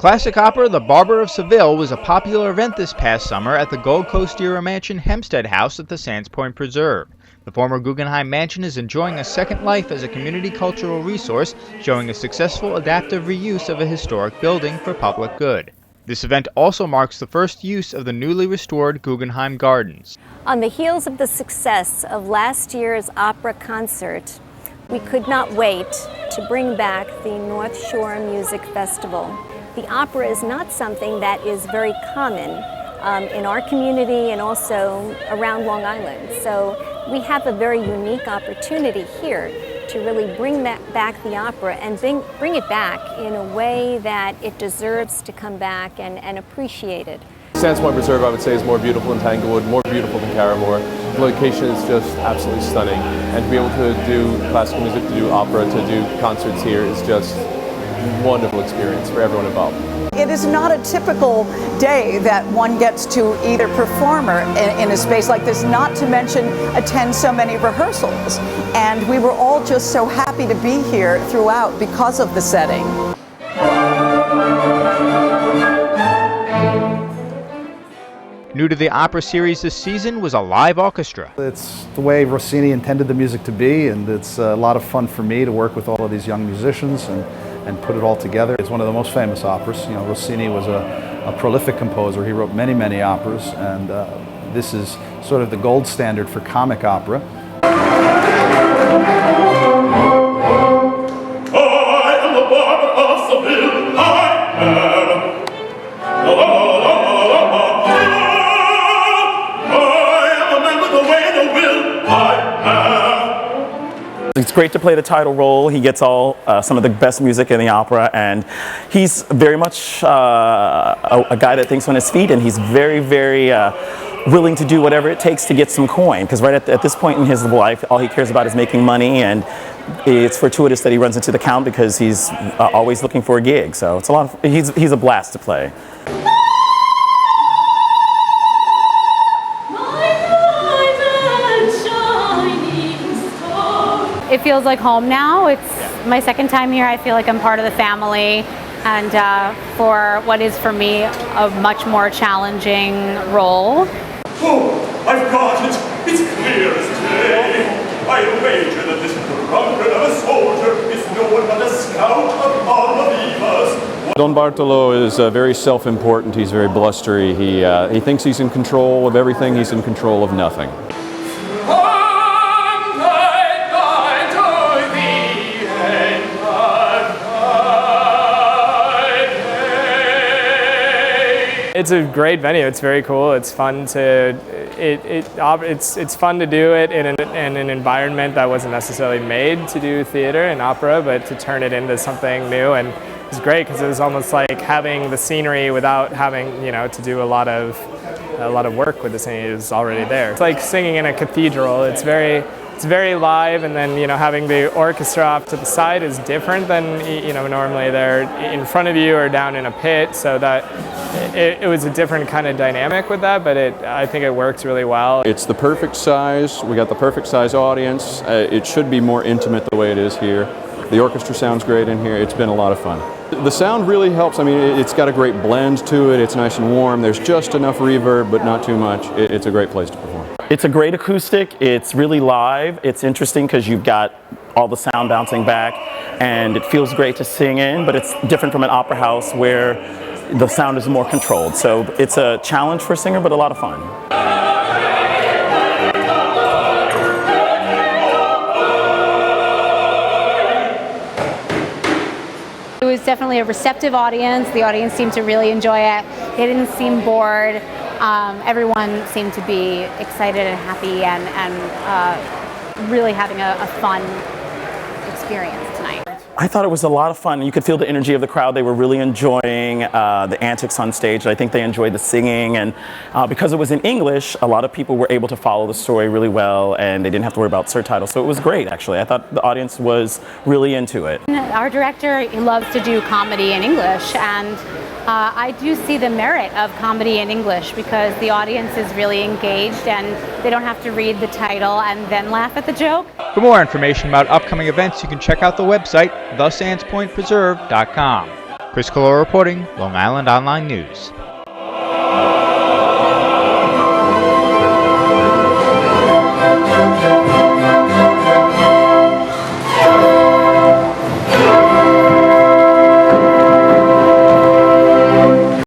Classic opera The Barber of Seville was a popular event this past summer at the Gold Coast era mansion Hempstead House at the Sands Point Preserve. The former Guggenheim Mansion is enjoying a second life as a community cultural resource, showing a successful adaptive reuse of a historic building for public good. This event also marks the first use of the newly restored Guggenheim Gardens. On the heels of the success of last year's opera concert, we could not wait to bring back the North Shore Music Festival. The opera is not something that is very common in our community and also around Long Island. So we have a very unique opportunity here to really bring back the opera and bring it back in a way that it deserves to come back and appreciated. Sands Point Preserve, I would say, is more beautiful than Tanglewood, more beautiful than Carramore. The location is just absolutely stunning, and to be able to do classical music, to do opera, to do concerts here is just a wonderful experience for everyone involved. It is not a typical day that one gets to either perform or in a space like this, not to mention attend so many rehearsals. And we were all just so happy to be here throughout because of the setting. New to the opera series this season was a live orchestra. It's the way Rossini intended the music to be, and it's a lot of fun for me to work with all of these young musicians and put it all together. It's one of the most famous operas. You know, Rossini was a prolific composer. He wrote many, many operas, and this is sort of the gold standard for comic opera. I am the Barber of Seville. I am. It's great to play the title role. He gets some of the best music in the opera, and he's very much a guy that thinks on his feet, and he's very, very willing to do whatever it takes to get some coin, because right at this point in his life, all he cares about is making money, and it's fortuitous that he runs into the Count because he's always looking for a gig. So it's he's a blast to play. It feels like home now. It's my second time here. I feel like I'm part of the family, and for what is for me a much more challenging role. Oh, I've got it. It's clear as day. I wager that this drunkard of a soldier is no one but a scout of Almaviva's. Don Bartolo is very self-important. He's very blustery. He thinks he's in control of everything. He's in control of nothing. It's a great venue. It's very cool. It's fun to it's fun to do it in an environment that wasn't necessarily made to do theater and opera, but to turn it into something new. And it's great because it was almost like having the scenery without having to do a lot of work with the scenery. Is already there. It's like singing in a cathedral. It's very live, and then having the orchestra off to the side is different than normally they're in front of you or down in a pit. So that it was a different kind of dynamic with that, but I think it works really well. It's the perfect size. We got the perfect size audience. It should be more intimate the way it is here. The orchestra sounds great in here. It's been a lot of fun. The sound really helps. I mean, it's got a great blend to it. It's nice and warm. There's just enough reverb, but not too much. It's a great place to perform. It's a great acoustic. It's really live. It's interesting because you've got all the sound bouncing back, and it feels great to sing in, but it's different from an opera house where the sound is more controlled. So it's a challenge for a singer, but a lot of fun. It was definitely a receptive audience. The audience seemed to really enjoy it. They didn't seem bored. Everyone seemed to be excited and happy and really having a fun experience tonight. I thought it was a lot of fun. You could feel the energy of the crowd. They were really enjoying the antics on stage. I think they enjoyed the singing, and because it was in English, a lot of people were able to follow the story really well, and they didn't have to worry about subtitles. So it was great, actually. I thought the audience was really into it. Our director, he loves to do comedy in English, and I do see the merit of comedy in English because the audience is really engaged and they don't have to read the title and then laugh at the joke. For more information about upcoming events, you can check out the website, thesandspointpreserve.com. Chris Collora reporting, Long Island Online News.